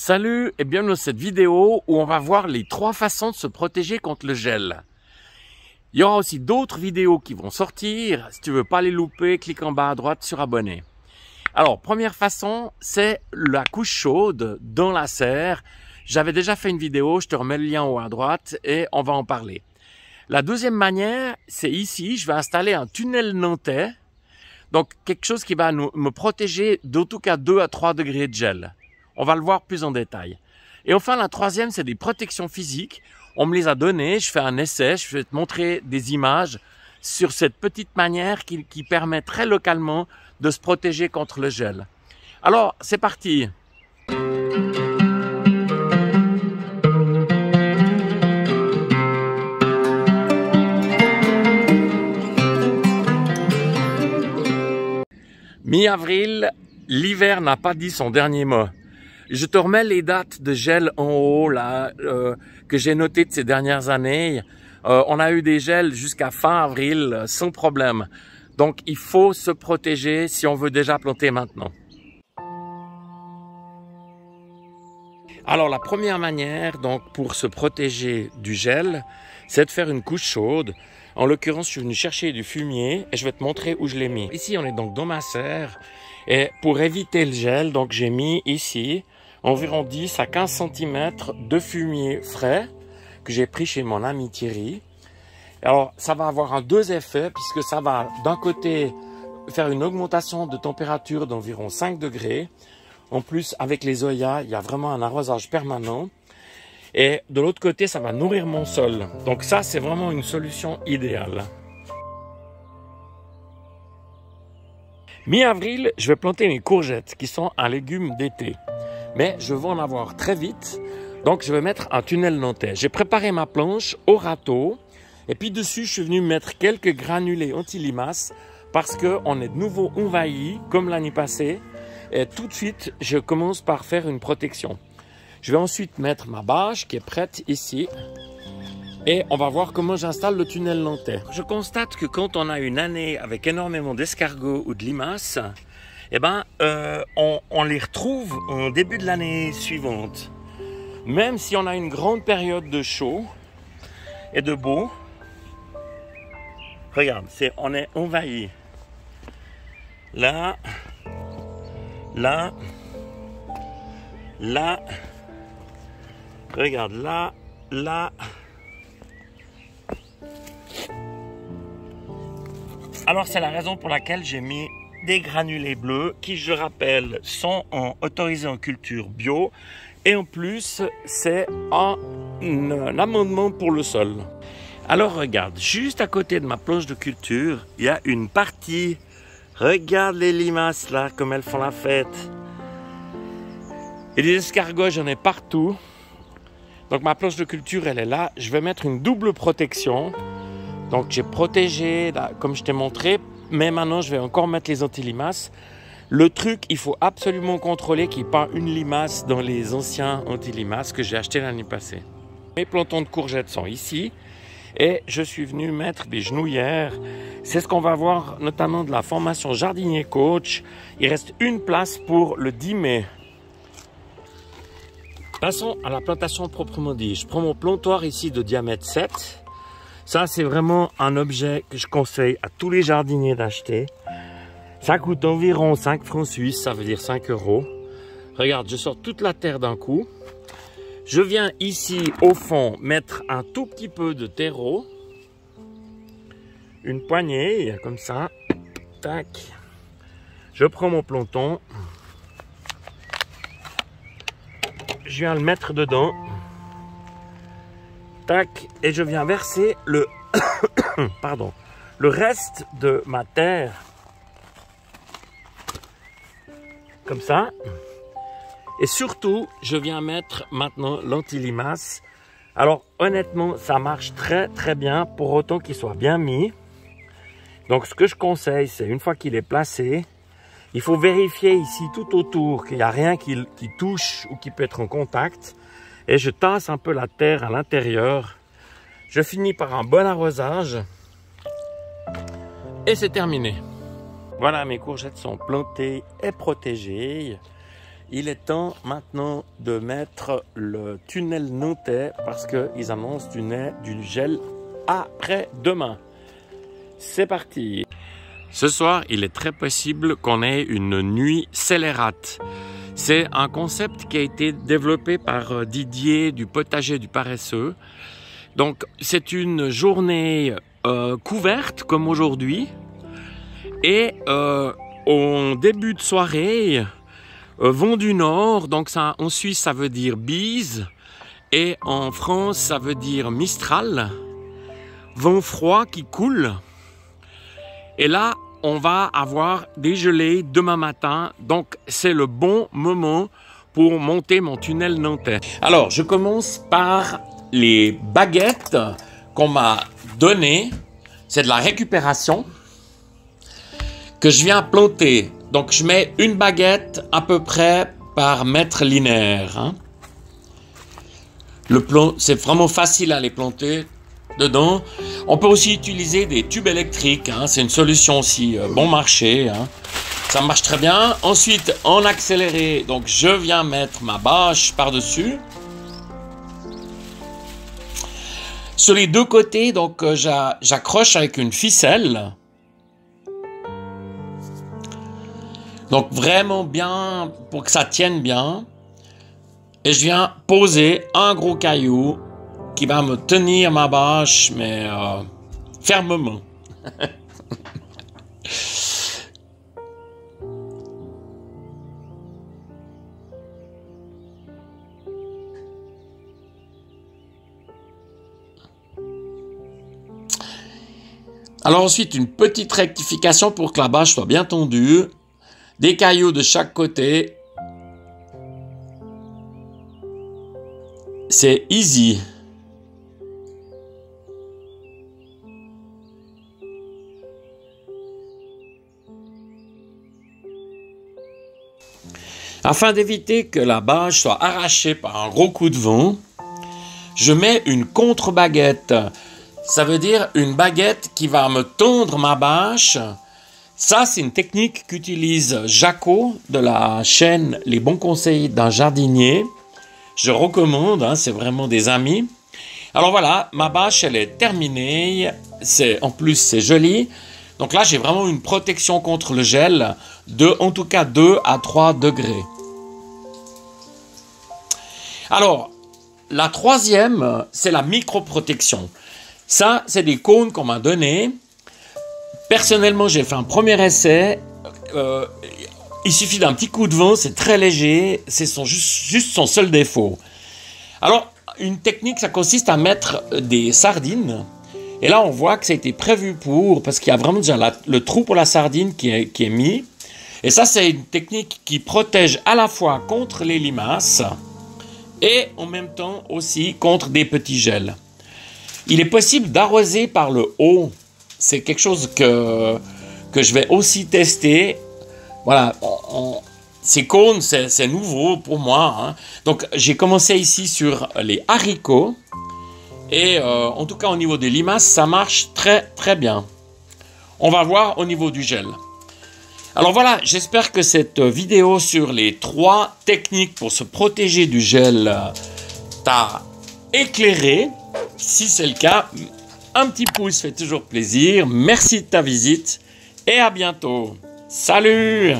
Salut et bienvenue dans cette vidéo où on va voir les 3 façons de se protéger contre le gel. Il y aura aussi d'autres vidéos qui vont sortir. Si tu veux pas les louper, clique en bas à droite sur abonner. Alors, première façon, c'est la couche chaude dans la serre. J'avais déjà fait une vidéo, je te remets le lien en haut à droite et on va en parler. La deuxième manière, c'est ici, je vais installer un tunnel nantais. Donc, quelque chose qui va me protéger d'en tout cas 2 à 3 degrés de gel. On va le voir plus en détail. Et enfin, la troisième, c'est des protections physiques. On me les a données, je fais un essai, je vais te montrer des images sur cette petite manière qui permet très localement de se protéger contre le gel. Alors, c'est parti. Mi-avril, l'hiver n'a pas dit son dernier mot. Je te remets les dates de gel en haut là que j'ai notées de ces dernières années. On a eu des gels jusqu'à fin avril sans problème. Donc il faut se protéger si on veut déjà planter maintenant. Alors la première manière donc pour se protéger du gel, c'est de faire une couche chaude. En l'occurrence, je suis venu chercher du fumier et je vais te montrer où je l'ai mis. Ici, on est donc dans ma serre et pour éviter le gel, donc j'ai mis ici environ 10 à 15 cm de fumier frais que j'ai pris chez mon ami Thierry. Alors, ça va avoir deux effets puisque ça va d'un côté faire une augmentation de température d'environ 5 degrés. En plus, avec les Zoya, il y a vraiment un arrosage permanent. Et de l'autre côté, ça va nourrir mon sol. Donc ça, c'est vraiment une solution idéale. Mi-avril, je vais planter mes courgettes qui sont un légume d'été. Mais je veux en avoir très vite, donc je vais mettre un tunnel nantais. J'ai préparé ma planche au râteau et puis dessus je suis venu mettre quelques granulés anti-limaces parce qu'on est de nouveau envahi comme l'année passée et tout de suite je commence par faire une protection. Je vais ensuite mettre ma bâche qui est prête ici et on va voir comment j'installe le tunnel nantais. Je constate que quand on a une année avec énormément d'escargots ou de limaces, eh ben, on les retrouve en début de l'année suivante. Même si on a une grande période de chaud et de beau, regarde, on est envahi. Là, là, là, regarde, là, là. Alors c'est la raison pour laquelle j'ai mis des granulés bleus qui, je rappelle, sont autorisés en culture bio et en plus c'est un amendement pour le sol. Alors regarde, juste à côté de ma planche de culture, il y a une partie, regarde les limaces là comme elles font la fête. Et des escargots, j'en ai partout. Donc ma planche de culture elle est là, je vais mettre une double protection. Donc j'ai protégé là, comme je t'ai montré. Mais maintenant, je vais encore mettre les anti-limaces. Le truc, il faut absolument contrôler qu'il n'y ait pas une limace dans les anciens anti-limaces que j'ai achetés l'année passée. Mes plantons de courgettes sont ici. Et je suis venu mettre des genouillères. C'est ce qu'on va voir notamment de la formation jardinier coach. Il reste une place pour le 10 mai. Passons à la plantation proprement dit. Je prends mon plantoir ici de diamètre 7. Ça, c'est vraiment un objet que je conseille à tous les jardiniers d'acheter. Ça coûte environ 5 francs suisses, ça veut dire 5 €. Regarde, je sors toute la terre d'un coup. Je viens ici, au fond, mettre un tout petit peu de terreau. Une poignée, comme ça. Tac. Je prends mon planton. Je viens le mettre dedans. Tac, et je viens verser le reste de ma terre comme ça. Et surtout, je viens mettre maintenant l'anti-limace. Alors honnêtement, ça marche très très bien pour autant qu'il soit bien mis. Donc ce que je conseille, c'est une fois qu'il est placé, il faut vérifier ici tout autour qu'il n'y a rien qui touche ou qui peut être en contact. Et je tasse un peu la terre à l'intérieur. Je finis par un bon arrosage. Et c'est terminé. Voilà, mes courgettes sont plantées et protégées. Il est temps maintenant de mettre le tunnel nantais parce qu'ils annoncent du gel après-demain. C'est parti. Ce soir, il est très possible qu'on ait une nuit scélérate. C'est un concept qui a été développé par Didier du Potager du Paresseux. Donc, c'est une journée couverte comme aujourd'hui. Et au début de soirée, vent du nord, donc ça, en Suisse ça veut dire bise. Et en France ça veut dire mistral. Vent froid qui coule. Et là, on va avoir des gelées demain matin. Donc, c'est le bon moment pour monter mon tunnel nantais. Alors, je commence par les baguettes qu'on m'a données. C'est de la récupération que je viens planter. Donc, je mets une baguette à peu près par mètre linéaire. Hein. C'est vraiment facile à les planter dedans. On peut aussi utiliser des tubes électriques, hein. C'est une solution aussi bon marché, hein. Ça marche très bien. Ensuite, en accéléré, donc je viens mettre ma bâche par-dessus. Sur les deux côtés, donc j'accroche avec une ficelle. Donc vraiment bien, pour que ça tienne bien. Et je viens poser un gros caillou qui va me tenir ma bâche, mais fermement. Alors ensuite, une petite rectification pour que la bâche soit bien tendue. Des cailloux de chaque côté. C'est easy. Afin d'éviter que la bâche soit arrachée par un gros coup de vent, je mets une contre-baguette. Ça veut dire une baguette qui va me tondre ma bâche. Ça, c'est une technique qu'utilise Jaco de la chaîne Les Bons Conseils d'un Jardinier. Je recommande, hein, c'est vraiment des amis. Alors voilà, ma bâche, elle est terminée. En plus, c'est joli. Donc là, j'ai vraiment une protection contre le gel de, en tout cas, 2 à 3 degrés. Alors, la troisième, c'est la microprotection. Ça, c'est des cônes qu'on m'a donnés. Personnellement, j'ai fait un premier essai. Il suffit d'un petit coup de vent, c'est très léger. C'est juste son seul défaut. Alors, une technique, ça consiste à mettre des sardines. Et là, on voit que ça a été prévu parce qu'il y a vraiment déjà le trou pour la sardine qui est mis. Et ça, c'est une technique qui protège à la fois contre les limaces et en même temps aussi contre des petits gels. Il est possible d'arroser par le haut. C'est quelque chose que je vais aussi tester. Voilà, ces cônes, c'est nouveau pour moi. Hein. Donc, j'ai commencé ici sur les haricots. Et en tout cas, au niveau des limaces, ça marche très très bien. On va voir au niveau du gel. Alors voilà, j'espère que cette vidéo sur les 3 techniques pour se protéger du gel t'a éclairé. Si c'est le cas, un petit pouce fait toujours plaisir. Merci de ta visite et à bientôt. Salut!